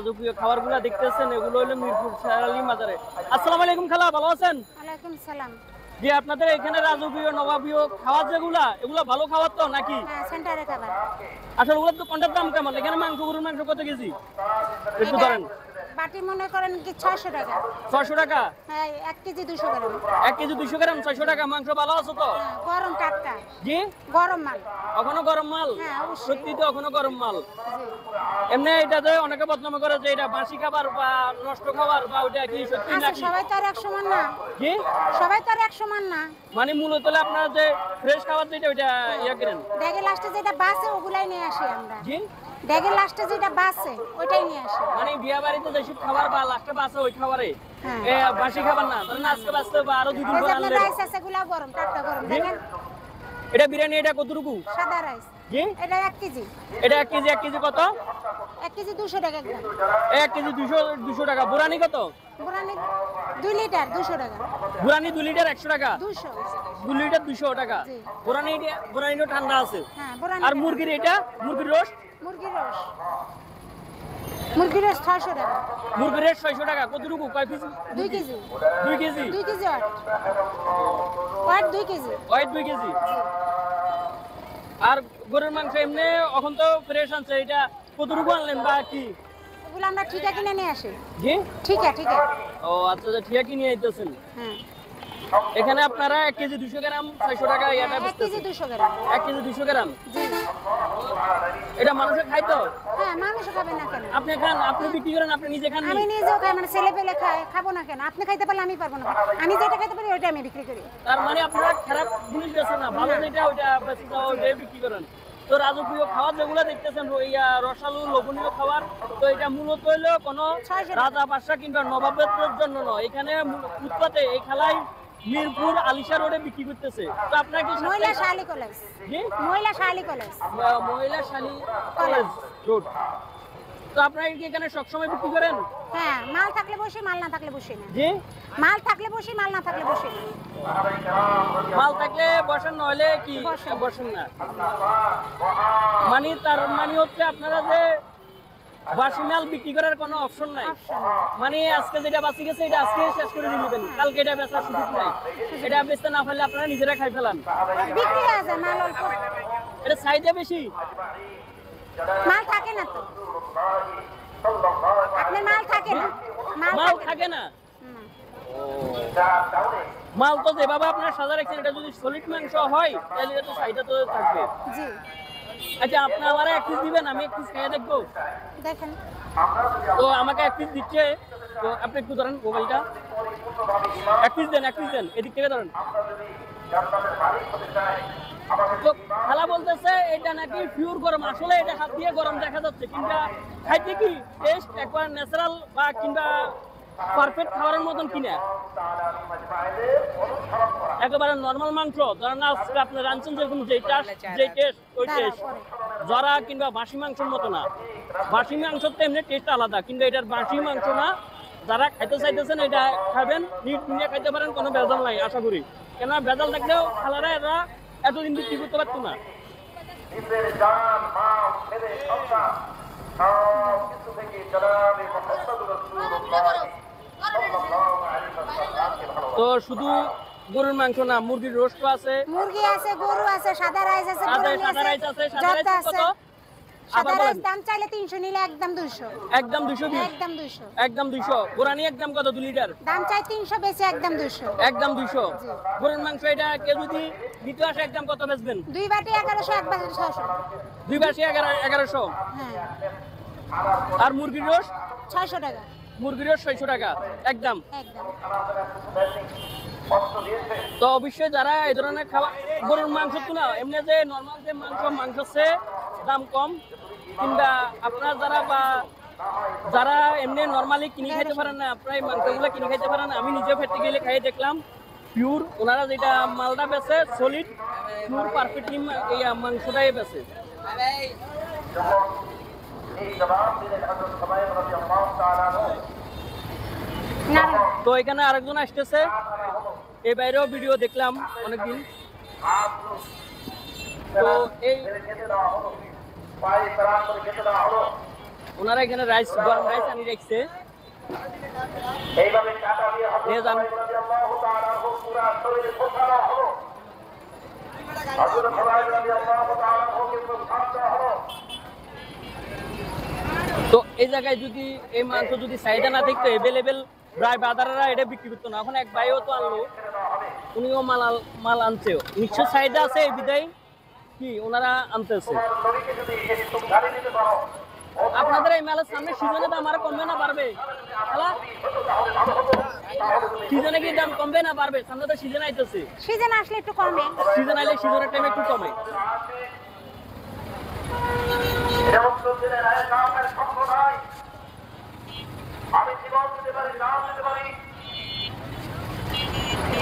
রাজকীয় খাবারগুলো দেখতেছেন এগুলো হলো মিরপুর শেরালি মাজারে। আসসালামু আলাইকুম খালা, ভালো আছেন? ওয়ালাইকুম সালাম। জি, আপনাদের এখানে রাজকীয় নবাবীয় খাবার যেগুলা এগুলো ভালো খাবার তো নাকি? হ্যাঁ, সেন্টারে খাবার। আসলে ওগুলোর তো কোনটার দাম কেমন? এখানে মাংস, গরুর মাংস কত কেজি একটু এটা ধরেন? বাটি মনে করেন কি 600 টাকা। 600 টাকা। হ্যাঁ, 1 কেজি 200 গ্রাম। 1 কেজি 200 গ্রাম 600 টাকা। মাংস ভালো আছে তো? হ্যাঁ, গরম টাটকা। জি, গরম মাল। এখনো গরম মাল? হ্যাঁ, অবশ্যই। সত্যি তো এখনো গরম মাল। জি। এমনি এটাতে অনেকে বদনাম করে যে এটা বাসি খাবার বা নষ্ট খাবার, বা ওটা কি সত্যি আচ্ছা, নাকি? সবাই তো আর 1 সমান না। জি, সবাই তো আর 1 সমান না। মানে মূলত হলো আপনারা যে ফ্রেশ খাবার যেটা ওইটা ইয়া করেন। ড্যাগের লাস্টে যেটা বাসে ওগুলাই নিয়ে আসি আমরা। জি, ড্যাগের লাস্টে যেটা বাসে ওইটাই নিয়ে আসি। মানে বিয়া বাড়িতে যেসব খাবার বা লাস্টে বাসে ওই খাবারে হ্যাঁ। এ বাসি খাবার না, ধরেন আজকে বাঁচতে বা আরো 2 দিন ওই যে পর আপনার আনলে। রাইস আছে গুলাও গরম, টাটকা গরম। জি। দেখেন, এটা বিরিয়ানি, এটা কতটুকু? সাদা রাইস। জি, এটা 1 কেজি। এটা 1 কেজি। 1 কেজি কত? 1 কেজি 200 টাকা একদম। 1 কেজি 200 টাকা। বুরানি কত? বুরানি 2 লিটার 200 টাকা। বুরানি 2 লিটার 100 টাকা। 200। 2 লিটার 200 টাকা। জি। বুরানিটা ঠান্ডা আছে। হ্যাঁ, বুরানি। আর মুরগির এটা, মুরগির রোস্ট? মুরগির রস। মুরগির রস 600 টাকা। মুরগির রোস্ট 600 টাকা। কতটুকু? কয় piece? 2 KG. 2 KG. 2 KG what. What 2 KG. Weight 2 KG. আর গরুর মাংস এমনি এখন তো ফ্রেশ আনছে, এটা কতটুকু আনলেন বা কি? এগুলো আমরা ঠিকা কিনে নিয়ে আসি। জি, ঠিকা ঠিকা। ও আচ্ছা, ঠিক কিনে আইতেছেন। হ্যাঁ। এখানে আপনারা 1 কেজি 200 গ্রাম 600 টাকা এটা 1 কেজি বেচতেছেন। 200 গ্রাম। 1 কেজি 200 গ্রাম। জি। এটা মানুষে খায় তো? হ্যাঁ, মানুষ খাবে না কেন? আপনি খান, আপনি বিক্রি করেন, আপনি নিজে খান? আমি নিজেও খাই, মানে ছেলে পেলে খায়, খাবো না কেন? আপনি খাইতে পারলে আমি পারবো না। আমি যেটা খাইতে পারি ওইটা আমি বিক্রি করি। তার মানে আপনারা খারাপ জিনিস বেচেন না, ভালো যেটা ওইটা বেচে দাও, ওইটাই বিক্রি করেন। তো রাজকীয় খাবার যেগুলো দেখতেছেন রসালো লোভনীয় খাবার, তো এটা মূলত হইলো কোনো 600 টাকা। রাজা বাদশা কিংবা নবাবের জন্য নয়। এখানে উৎপাতে এই খেলায় মিরপুর আলিশা রোডে বিক্রি করতেছে। তো আপনার কি মহিলা শালি কলেজ। জি? মহিলা শালি কলেজ। মহিলা শালী কলেজ রোড। তো আপনারা কি এখানে সবসময় বিক্রি করেন? হ্যাঁ, মাল থাকলে বসি, মাল না থাকলে বসি না। জি, মাল থাকলে বসি, মাল না থাকলে বসি না। মাল থাকলে বসেন, নইলে কি বসেন। বসেন না। মানে তার মানে হচ্ছে আপনারা যে বাসি মাল বিক্রি করার কোনো অপশন নাই। অপশন। মানে আজকে যেটা বাঁচি গেছে এটা আজকে শেষ করে দিবেন, কালকে এটা বেচার সুযোগ নাই। এটা বেচতে না পারলে আপনারা নিজেরা খাই ফেলান। বিক্রি হয়ে যায় মাল অল্প। এটা চাহিদা বেশি। মাল থাকে না তো। আপনার মাল থাকে না। মাল থাকে না। মাল তো যেভাবে আপনারা সাজা রাখছেন, এটা যদি সলিড মাংস হয় তাহলে এটা তো চাহিদা তো থাকবে। জি। আচ্ছা, আপনি আমার 1 পিস দিবেন, আমি 1 পিস খেয়ে দেখবো। দেখেন। তো আমাকে 1 পিস দিচ্ছে, তো আপনি একটু ধরেন মোবাইলটা। 1 পিস দেন, 1 পিস দেন, এদিক থেকে ধরেন। তো খালা বলতেছে এটা নাকি পিওর গরম, আসলে এটা হাত দিয়ে গরম দেখা যাচ্ছে, কিংবা খাইতে কি টেস্ট একবার ন্যাচারাল বা কিংবা পারফেক্ট খাবারের মতন কিনা একেবারে নর্মাল মাংস ধরেন আজকে আপনি রাঁধছেন যেরকম যেই টেস্ট ওই টেস্ট জরা কিংবা বাসি মাংসের মতো না। বাসি মাংসের তো এমনি টেস্ট আলাদা, কিন্তু এটার বাসি মাংস না। যারা খাইতে চাইতেছেন এটা খাবেন, নিট নিয়ে খাইতে পারেন, কোনো ভেজাল নাই আশা করি। কেন ভেজাল থাকলেও খালারা এরা এতদিন বিক্রি করতে পারতো না। তো শুধু গরুর মাংস না, মুরগির রোস্ট আছে, মুরগি আছে, গরু আছে, সাদা রাইস আছে, সাদা রাইস আছে। সাদা রাইস জর্দা কত? আছে। সাদা আবার রাইস বলেন। দাম চাইলে 300, নিলে একদম 200। একদম 220। একদম 200। একদম 200। বুরানি একদম কত? 2 লিটার। দাম চাই 300, বেশি একদম 200। একদম 200। গরুর মাংস এটা কেউ যদি দিতে আসে একদম কত বেচবেন? 2 বাটি 1100, 1 বাটি 600। 2 বাসি 1100। হ্যাঁ, আর মুরগির রোস্ট? 600 টাকা। মুরগির রোস্ট 600 টাকা একদম। একদম। তো অবশ্যই যারা এই ধরনের খাবার, গরুর মাংস তো না, এমনি যে নর্মাল যে মাংস চেয়ে দাম কম, কিংবা আপনারা যারা এমনি নর্মালি কিনে খাইতে পারেন না, আপনারা এই মাংসগুলো কিনে খাইতে পারেন না। আমি নিজে ফেটে গেলে খাইয়ে দেখলাম পিওর, ওনারা যেটা মালটা বেচে সলিড পিওর পারফেক্টলি এই মাংসটাই বেচে। না, তো এখানে আরেকজন আসতেছে, এই বাইরেও ভিডিও দেখলাম অনেকদিন। তো এই ওনারা এখানে রাইস গরম রাইস আনি রাখছে এইভাবে কাটা দিয়ে নিয়ে যান। রাদিয়াল্লাহু তাআলা আনহু পুরা শরীরে ফোটানো হলো হযরত খুবাইব রাদিয়াল্লাহু তাআলা আনহুকে প্রস্তাব দেওয়া হলো তো এই জায়গায় যদি এই মাংস যদি চাহিদা না থাকতো এভেলেবেল প্রায় বাজারেরা এটা বিক্রি করতো না। এখন এক ভাইও তো আনলো, উনিও মাল আনছে, নিশ্চয় চাহিদা আছে এই বিদায় কি ওনারা আনতেছে। নবীকে যদি এই সুখারি দিতে পারো আপনাদের এই মেলার সামনে সিজনে দাম আরো কমবে না বাড়বে? সিজনে কি দাম কমবে না বাড়বে? সামনে তো সিজন আইতেছে, সিজন আসলে একটু কমে। সিজন আইলে সিজনের টাইমে একটু কমে। এটা মুসলিমদের রায় কামের সম্ভব নয়। আমি জীবন দিতে পারি, নাম দিতে পারি,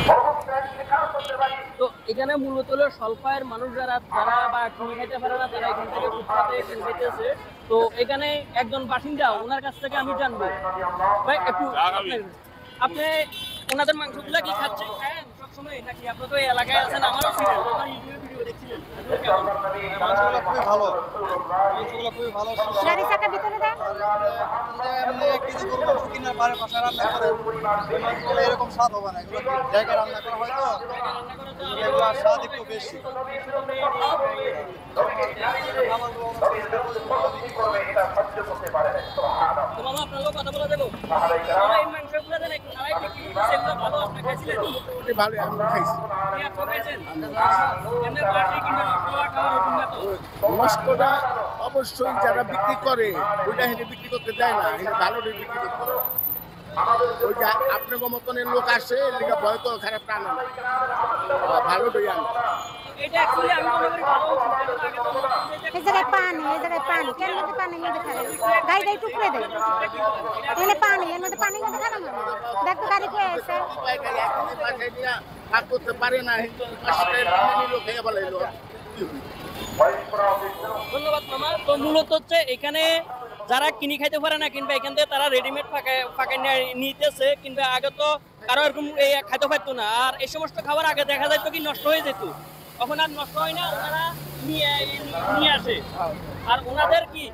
বহুত ত্যাগ স্বীকার করতে পারি। তো এখানে মূলত হলো স্বল্পায়ের মানুষ যারা বা কিনে খাইতে পারে না, তারা এখান থেকে ফুটপাতে কিনে খাইতেছে। তো এখানে একজন বাসিন্দা, ওনার কাছ থেকে আমি জানবো ভাই একটু আপনি ওনাদের মাংসগুলা কি খাচ্ছেন খান সবসময় নাকি? আপনি তো এই এলাকায় আছেন, আমারও ছিলেন, আমার ইউটিউবে ভিডিও দেখছিলেন। মাংসগুলো খুবই ভালো, মাংসগুলো খুবই ভালো। গাড়ি চাকা ভিতরে দেন। এমনি 1 কেজি গরুর মাংস কিনার পরে বাসায় রান্না করে এই মাংসগুলো এরকম স্বাদ হবে না। এগুলো জায়গায় রান্না করা হয় তো এগুলো স্বাদ একটু বেশি। এটা সহ্য করতে পারে না। সুবহানাল্লাহ। তো মামা আপনার লোক কথা বলে দেবো। মামা এই মাংসগুলো দেন একটু খাওয়াই দেখি, সেগুলো ভালো আপনি খাইছিলেন? ভালো আমরা খাইছি কি আপনি খাইছেন? এমনি বাড়ি কিনে খাওয়া রকম না তো? মস্কোটা অবশ্যই যারা বিক্রি করে ওইটা হেঁটে বিক্রি করতে দেয় না, হেঁটে ভালোটাই বিক্রি করতে দেয়। ওই যে আপনার মতনের লোক আসে লেগে ভয় তো খারাপ টান ভালোটাই আনে। এটা অ্যাকচুয়ালি আমি মনে করি ভালো উচিত, কারণ আগে তো এই জায়গায় পানি, এই জায়গায় পানি। কেন মধ্যে পানি মধ্যে খাবে? গাড়ি গাড়ি টুকরে দেয়। এখানে পানি, এর মধ্যে পানির মধ্যে খারাপ হবে। দেখ তো গাড়ি কয়ে আছে। পাইকারি একদিনে বাসায় নিয়ে ভাগ করতে পারে না, কিন্তু 5 টাকা নিল খেয়ে বলাইলো কি হবে? ধন্যবাদ মামা। তো মূলত হচ্ছে এখানে যারা কিনে খাইতে পারে না কিংবা এখান থেকে তারা রেডিমেড ফাঁকায় নিতেছে, কিংবা আগে তো কারো এরকম এই খাইতে পারতো না। আর এই সমস্ত খাবার আগে দেখা যায় তো কি নষ্ট হয়ে যেত, তখন আর নষ্ট হয় না, ওনারা নিয়ে আসে। আর ওনাদের কি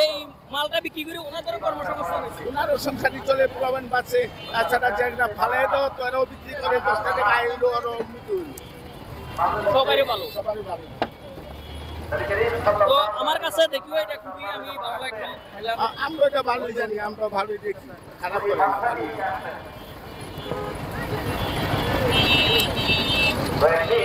এই মালটা বিক্রি করে ওনাদেরও কর্মসংস্থান হয়েছে। ওনারও সংসারই চলে, প্রবণ বাঁচে। তাছাড়া যারা ফালাই দাও তো এরাও বিক্রি করে 10 টাকা আইলো আরও মৃত্যু হইলো। সবারই ভালো। সবারই ভালো। তো আমার কাছে দেখিও এটা খুবই আমি ভালো লাগলাম। আমরা এটা ভালোই জানি, আমরা ভালোই দেখি, খারাপ করে না, ভালোই। When he